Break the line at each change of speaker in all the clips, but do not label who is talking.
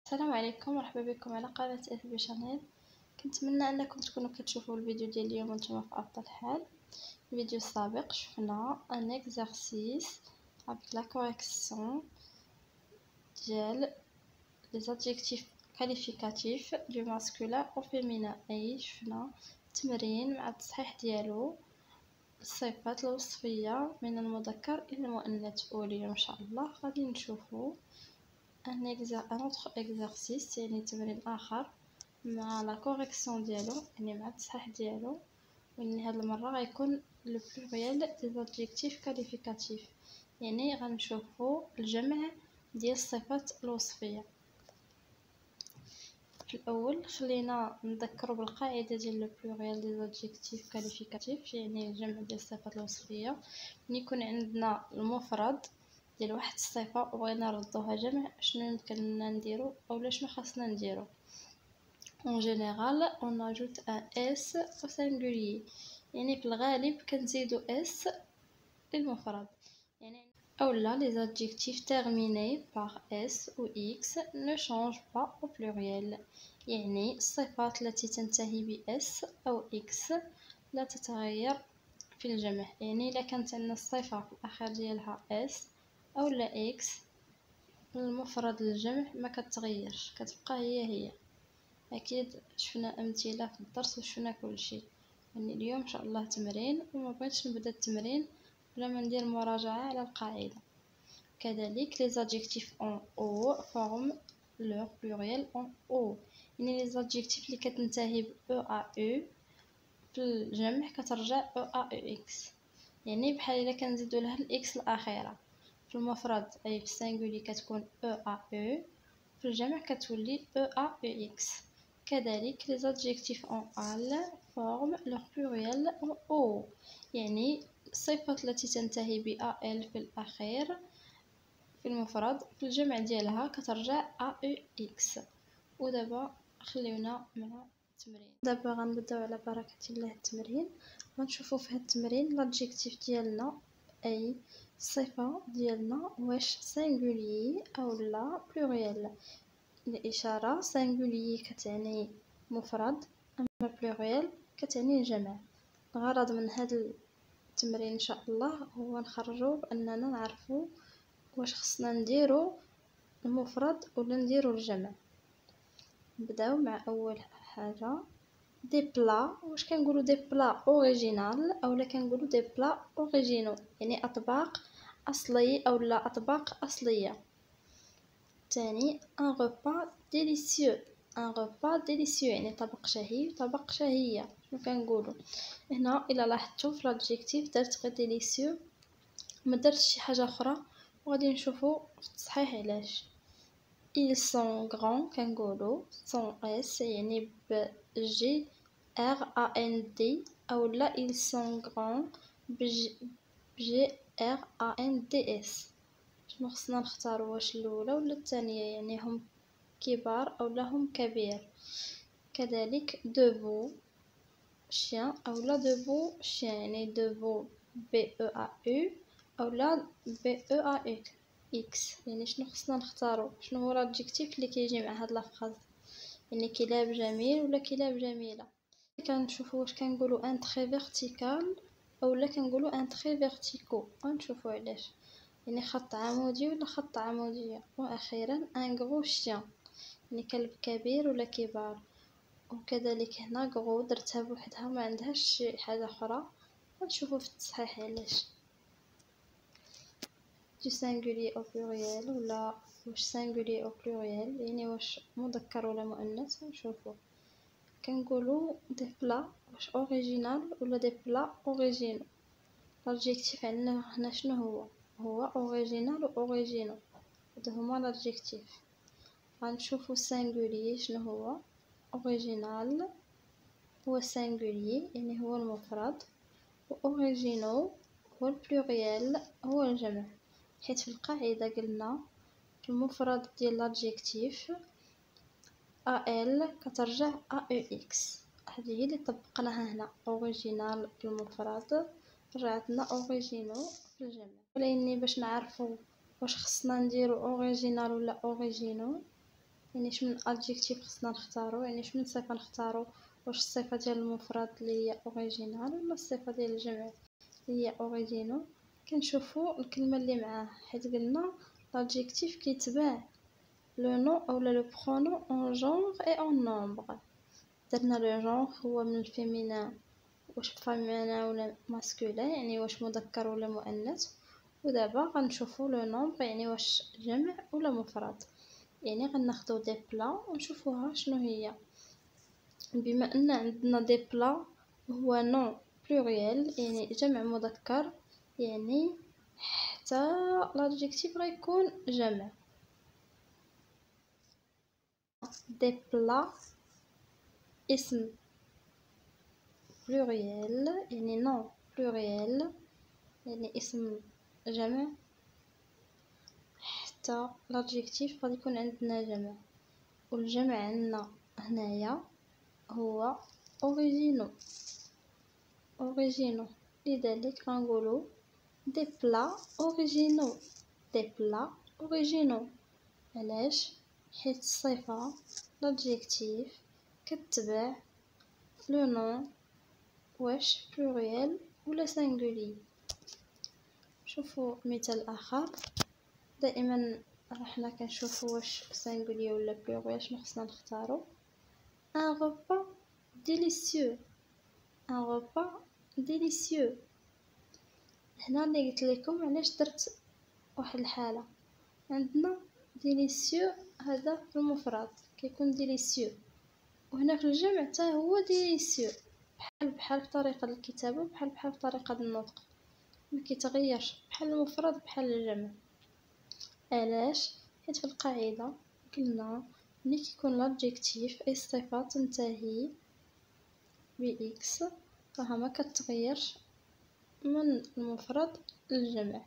السلام عليكم، مرحبا بكم على قناة FB شانيل. كنتمنى انكم تكونوا كتشوفوا الفيديو ديال اليوم وانتم في افضل حال. الفيديو السابق شفنا ان اكزرسيس avec la correction ديال les adjectifs qualificatifs du masculin au féminin. اي شفنا تمرين مع التصحيح ديالو الصفات الوصفية من المذكر الى المؤنث. واليوم ان شاء الله غادي نشوفوا un autre exercice يعني تمرين اخر مع لا كوريكسيون ديالو يعني مع التصحيح ديالو، وان هاد المره غيكون لو بلوريال دي زادجيكتيف كاليفيكاتيف يعني غنشوفوا الجمع ديال الصفات الوصفيه. في الاول خلينا نذكروا بالقاعده ديال لو بلوريال دي زادجيكتيف كاليفيكاتيف يعني الجمع ديال الصفات الوصفيه. ملي يكون عندنا المفرد ديال واحد الصفه وبغينا نردوها جمع شنو يمكن لنا نديرو اولا شنو خاصنا نديرو. En général, on ajoute un S au singulier. يعني في الغالب كنزيدو S للمفرد. يعني أولا les adjectifs terminés par S ou X ne changent pas au pluriel. يعني الصفات التي تنتهي ب S أو X لا تتغير في الجمع. يعني إلا كانت عندنا الصفة في الآخر ديالها S أو لا X المفرد الجمع ما كتغيرش، كتبقى هي. اكيد شفنا امثله في الدرس وشفنا كل شيء. يعني اليوم ان شاء الله تمرين وما بغيتش نبدا التمرين بلا ما ندير مراجعه على القاعده. كذلك les adjectifs en o forment leur pluriel en o. يعني les adjectifs اللي كتنتهي ب e a u في الجمع كترجع e a u x. يعني بحال الا كنزيدوا لها الاكس الاخيره في المفرد اي في السينغولي كتكون e a u في الجمع كتولي e a u x. كذلك les adjectifs en al forment leur pluriel en o. يعني الصفات التي تنتهي ب al في الأخير في المفرد في الجمع ديالها كترجع a u x. ودابا خليونا مع التمرين. دابا غنبداو على بركة الله التمرين. غنشوفوا في هاد التمرين l'adjectif ديالنا أي الصفة ديالنا واش singulier أو لا pluriel. الإشارة singulier كتعني مفرد أما pluriel كتعني جمع. الغرض من هذا التمرين إن شاء الله هو نخرجوا بأننا نعرفوا واش خصنا نديرو المفرد ولا نديرو الجمع. نبداو مع أول حاجة دي بلا. واش كنقولوا دي بلا اوريجينال اولا كنقولوا دي بلا اوريجينو يعني أطباق أصلي أولا أطباق أصلية. تاني un repas délicieux. un repas délicieux يعني طبق شهي طبق شهية. شنو كنقولوا هنا؟ الا لاحظتوا في l'adjectif درت غير délicieux ما درتش شي حاجه اخرى وغادي نشوفوا في التصحيح علاش. ils sont grands كنقولوا sont s يعني ب g r a n d اولا ils sont grands ب g r a n d s. شنو خصنا نختاروا واش الاولى ولا الثانيه؟ يعني هم كبار اولا هم كبير. كذلك دبو شيان اولا دبو شيان يعني دبو ب e a u اولا ب e a x. يعني شنو خصنا نختاروا؟ شنو هو الادجكتيف اللي كيجي مع هاد لافراز؟ يعني كلاب جميل ولا كلاب جميله. كنشوفوا واش كنقولوا ان تري فيرتيكال اولا كنقولوا ان تري فيرتيكو. غنشوفوا علاش يعني خط عمودي ولا خط عمودية. واخيرا ان غرو شيان يعني كلب كبير ولا كبار. وكذلك هنا غرو درتها بوحدها ما عندهاش شي حاجه اخرى. غنشوفوا في التصحيح علاش du singulier au pluriel ولا واش singulier au pluriel يعني واش مذكر ولا مؤنث. نشوفوا كنقولوا دي بلا واش اوريجينال ولا دي بلا اوريجينو. l'adjectif عندنا هنا شنو هو اوريجينال و اوريجينو. هادو هما l'adjectif. غنشوفوا singulier شنو هو اوريجينال هو singulier يعني هو المفرد و اوريجينو هو البلوريال هو الجمع. حيت في القاعده قلنا في المفرد ديال l'adjectif al كترجع a u x. هذه هي اللي طبقناها هنا. اوريجينال في المفرد رجعتنا اوريجينو في الجمع. ولكن باش نعرفوا واش خصنا نديرو اوريجينال ولا اوريجينو يعني شمن ادجيكتيف خصنا نختارو، يعني شمن صفه نختارو، واش الصفه ديال المفرد اللي هي اوريجينال ولا الصفه ديال الجمع اللي هي اوريجينو. كنشوفو الكلمه اللي معاه، حيت قلنا l'adjectif كيتبع لو نو اولا لو برونون اون جونغ اي اون نومبر. درنا لو جونغ هو من الفيمينان، واش فيمينان ولا ماسكولين يعني واش مذكر ولا مؤنث. ودابا غنشوفو لو نومبر يعني واش جمع ولا مفرد. يعني غناخدو دي بلا ونشوفوها شنو هي. بما ان عندنا دي بلا هو نو بلوريال يعني جمع مذكر، يعني حتى l'adjectif غيكون جمع. دي بلا اسم بلوريال يعني نو بلوريال يعني اسم جمع، حتى l'adjectif غادي يكون عندنا جمع. والجمع عندنا هنايا هو اوريجينو. اوريجينو لذلك غنقولو دي بلا اوريجينو. دي بلا اوريجينو علاش؟ حيت الصفه l'adjectif كتبع لو نو واش بلوريال ولا سينغولي. شوفوا مثال اخر. دائما حنا كنشوفوا واش سينغولي ولا بلوريال شنو خصنا نختاروا. un repas délicieux. un repas délicieux. هنا اللي قلت لكم علاش درت واحد الحاله. عندنا ديليسيو هذا في المفرد كيكون ديليسيو، وهنا في الجمع حتى هو ديليسيو، بحال بطريقه الكتابه بحال بطريقه النطق، ما كيتغيرش بحال المفرد بحال الجمع. علاش؟ حيت في القاعده قلنا ملي كيكون لادجيكتيف اي الصفه تنتهي باكس راها ما كتغيرش من المفرد للجمع،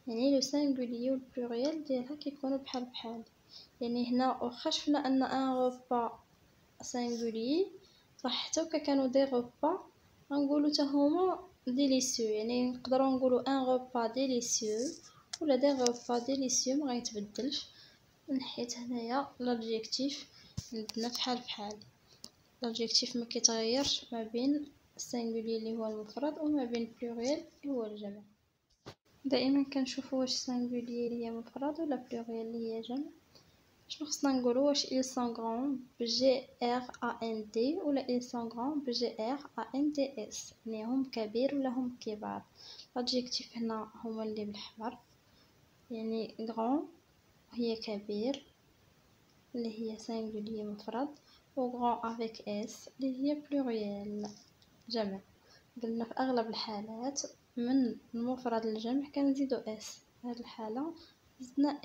يعني لو سينغولي والبلوريال ديالها كيكونوا بحال. يعني هنا واخا شفنا ان ان غوبا سينغولي راه حتى كانوا دي غوبا غنقولوا حتى هما ديليسيو. يعني نقدروا نقولوا ان غوبا ديليسيو ولا دي غوبا ديليسيو، ما غيتبدلش من حيت هنايا لادجيكتيف عندنا بحال. لادجيكتيف ما كيتغيرش ما بين السينغولي اللي هو المفرد وما بين البلوريال اللي هو الجمع. دائما كنشوفوا واش سينغولي اللي هي مفرد ولا بلوريال اللي هي جمع. شنو خصنا نقولوا؟ واش ils sont grands بجي ار ان دي ولا ils sont grands بجي ار ان دي اس، يعني هم كبير ولا هم كبار. لادجيكتيف هنا هما اللي بالحمر، يعني grand هي كبير اللي هي سينغولي مفرد، و grand avec s اللي هي بلوريال جمع. قلنا في اغلب الحالات من المفرد للجمع كنزيدو اس. هاد الحاله زدنا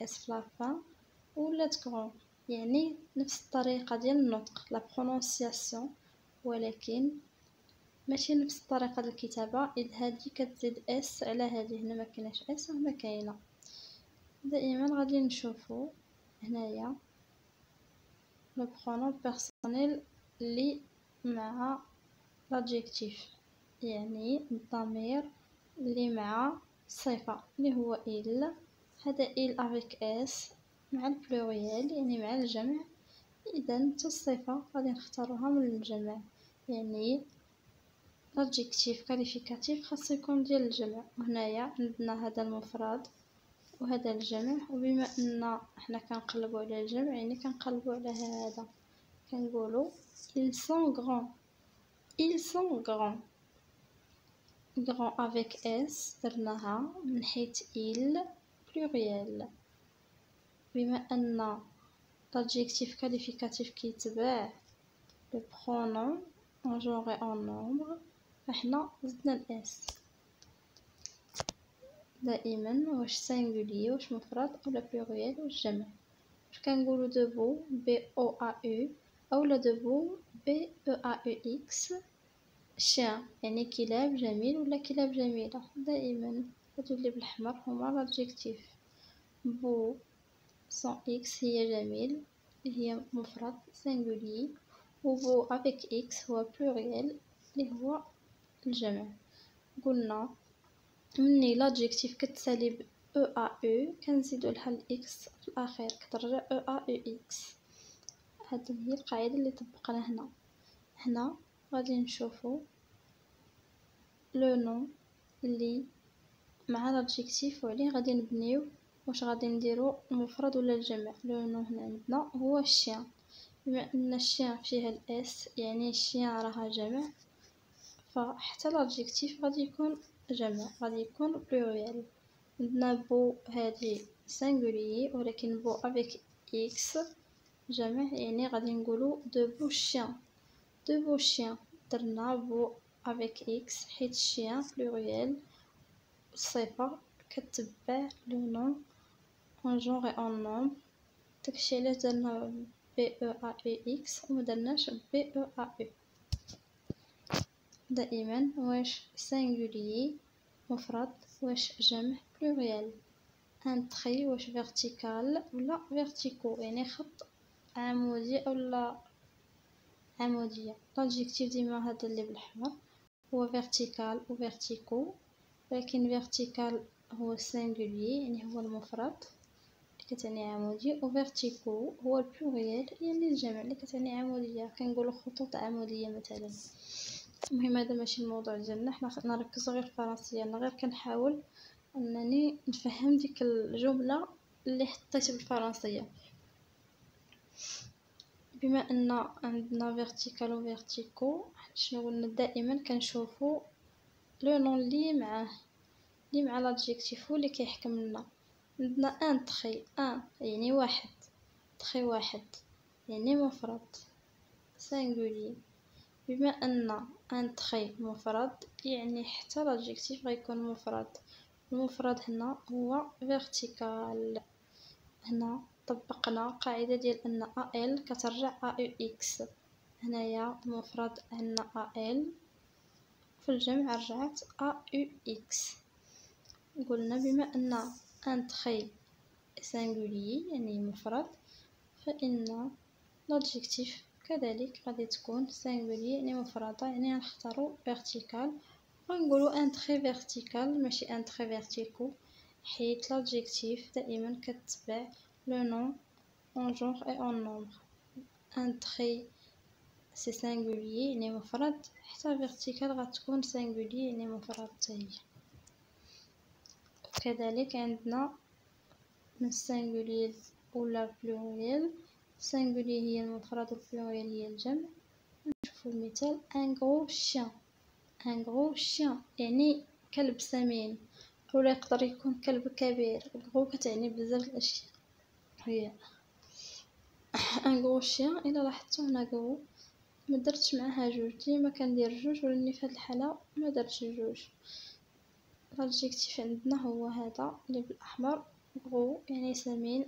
اس في لافان ولات غون، يعني نفس الطريقه ديال النطق لا برونونسياسيون، ولكن ماشي نفس الطريقه ديال الكتابه. اذ هذه كتزيد اس على هذه، هنا ما كايناش اس وهنا كاينه. دائما غادي نشوفوا هنايا لو برونون بيرسونيل اللي مع l'adjectif، يعني الضمير اللي مع الصفة اللي هو il. هذا il avec s مع البلوريال يعني مع الجمع. إذا الصفة غادي نختاروها من الجمع، يعني l'adjectif qualificatif خاصو يكون ديال الجمع. وهنايا عندنا هذا المفرد وهذا الجمع، وبما ان حنا كنقلبوا على الجمع يعني كنقلبوا على هذا كنقولوا ils sont grands. ils sont grands. grand avec s درناها من حيث il pluriel. بما ان l'adjectif qualificatif كيتبع le pronom en genre et en nombre فاحنا زدنا الاس. دائما واش سينغولي واش مفرد ولا بلوريال واش جمع. واش كنقولوا دبو بي او ا او اولا دبو بي او ا او اكس. شيان يعني كلاب جميل ولا كلاب جميلة. دائما هادو اللي بالحمر هما لادجيكتيف. بو سون اكس هي جميل اللي هي مفرد سينغولي، وبو افيك اكس هو بلوريال اللي هو الجمع. قلنا مني لادجيكتيف كتسالي او ا او كنزيدو لها الاكس في الاخير كترجع او ا او اكس. هذه هي القاعده اللي طبقنا هنا غادي نشوفو لو نون اللي مع لادجيكتيف وعليه غادي نبنيو واش غادي نديرو المفرد ولا الجمع. لو نون هنا عندنا هو الشيان، بما ان الشيان فيها الاس يعني الشيان راها جمع، فحتى لادجيكتيف غادي يكون جمع، غادي يكون بلوريال. عندنا بو هادي سينغوليي ولكن بو افيك اكس جمع، يعني غادي نقولو دو بو شيان. دو بو شيان درنا بو افيك اكس حيت الشيان بلوريال، الصفة كتبع لو نون اون جونغ اي اون نومبر. داكشي علاش درنا بي او ا او اكس ومدرناش بي او ا او. دائما واش سينغوليي مفرد واش جمع بلوريال. ان تري واش فيرتيكال ولا فيرتيكو، يعني خط عمودي اولا عمودية. لادجيكتيف ديما هذا اللي بالاحمر هو فيرتيكال و فيرتيكو، لكن فيرتيكال هو سينغوليي يعني هو المفرد اللي كتعني عمودي، و فيرتيكو هو البلوريال يعني الجمع اللي كتعني عمودية، كنقولوا خطوط عمودية مثلا. المهم هذا ماشي الموضوع ديالنا، حنا نركزوا غير الفرنسيه. انا غير كنحاول انني نفهم ديك الجمله اللي حطيت بالفرنسيه. بما ان عندنا فيرتيكال و فيرتيكو، شنو قلنا دائما كنشوفوا لو نون اللي مع لادجيكتيف هو اللي كيحكم لنا. عندنا ان تري، ان يعني واحد، تري واحد يعني مفرد سينغولي. بما ان ان تري مفرد يعني حتى لادجيكتيف غيكون مفرد. المفرد هنا هو فيرتيكال. هنا طبقنا قاعده ديال ان ا ال كترجع ا او اكس. هنايا المفرد عندنا ا ال، في الجمع رجعت ا او اكس. قلنا بما ان ان تري سينغولي يعني مفرد، فان لادجيكتيف كذلك غادي تكون سينغولي يعني مفردة، يعني نختارو فيرتيكال. غنقولو ان تري فيرتيكال ماشي ان تري فيرتيكو، حيت لادجيكتيف دائما كتبع لو نون اون جونغ اي اون نومبر. ان تري سي سينغولي يعني مفرد، حتى فيرتيكال غتكون سينغولي يعني مفرد حتى هي. كذلك عندنا من السينغولي ولا البلوريال. السينغولي هي المفرد والبلوريال هي الجمع. نشوفوا المثال ان غرو شيان. ان غرو شيان يعني كلب سمين، ولا يقدر يكون كلب كبير. غرو كتعني بزاف الاشياء. هي ان غرو شيان الى لاحظتوا هنا غرو ما درتش معها جوج، ديما كندير جوج، ولاني في هذه الحاله ما درتش جوج. الادجيكتيف عندنا هو هذا اللي بالاحمر، غرو يعني سمين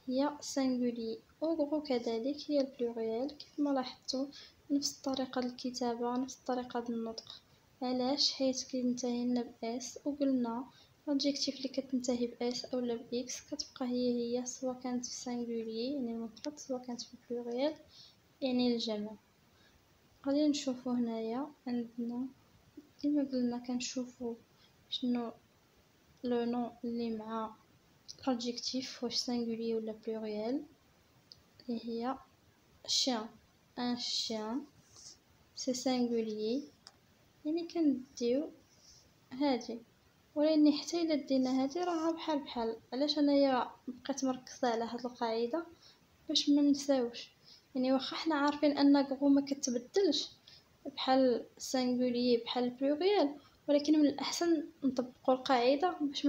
هي سينغولي، وغرو كذلك هي البلوريال. كيف ما لاحظتوا نفس طريقة الكتابة نفس طريقة النطق. علاش؟ حيت كينتهي لنا باس، وقلنا الادجيكتيف اللي كتنتهي باس اولا باكس كتبقى هي سواء كانت في سينغولي يعني المفرد سواء كانت في البلوريال يعني الجمع. غادي نشوفوا هنايا عندنا كما قلنا كنشوفوا شنو لو نون اللي مع l'adjectif واش singulier ولا pluriel، اللي هي chien. un chien c'est singulier يعني كنديو هادي، ولكن حتى الا دينا هادي راها بحال. علاش انايا بقيت مركزه على هاد القاعده؟ باش ما نساوش. يعني واخا حنا عارفين ان غرو ما كتبدلش بحال singulier بحال pluriel، ولكن من الاحسن نطبقوا القاعده باش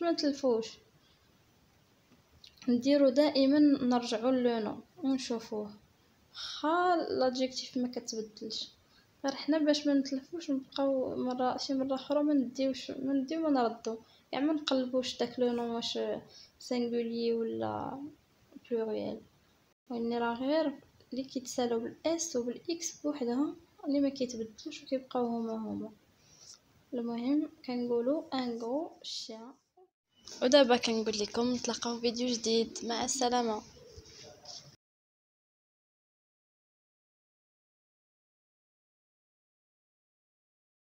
ما نتلفوش. نديرو دائما نرجعوا لو نون ونشوفوه خا لادجيكتيف ما كتبدلش، غير حنا باش ما نتلفوش نبقاو شي مره اخرى ما نديو ما نردو، يعني ما نقلبوش داك لو نون واش سينغولي ولا بلوريال. واني راه غير اللي كيتسالاو بالاس وبالاكس بوحدهم اللي ما كيتبدلوش وكيبقاو هما. المهم كنقولوا ان غرو شيان. ودابا كنقول لكم نتلاقاو في فيديو جديد، مع السلامه.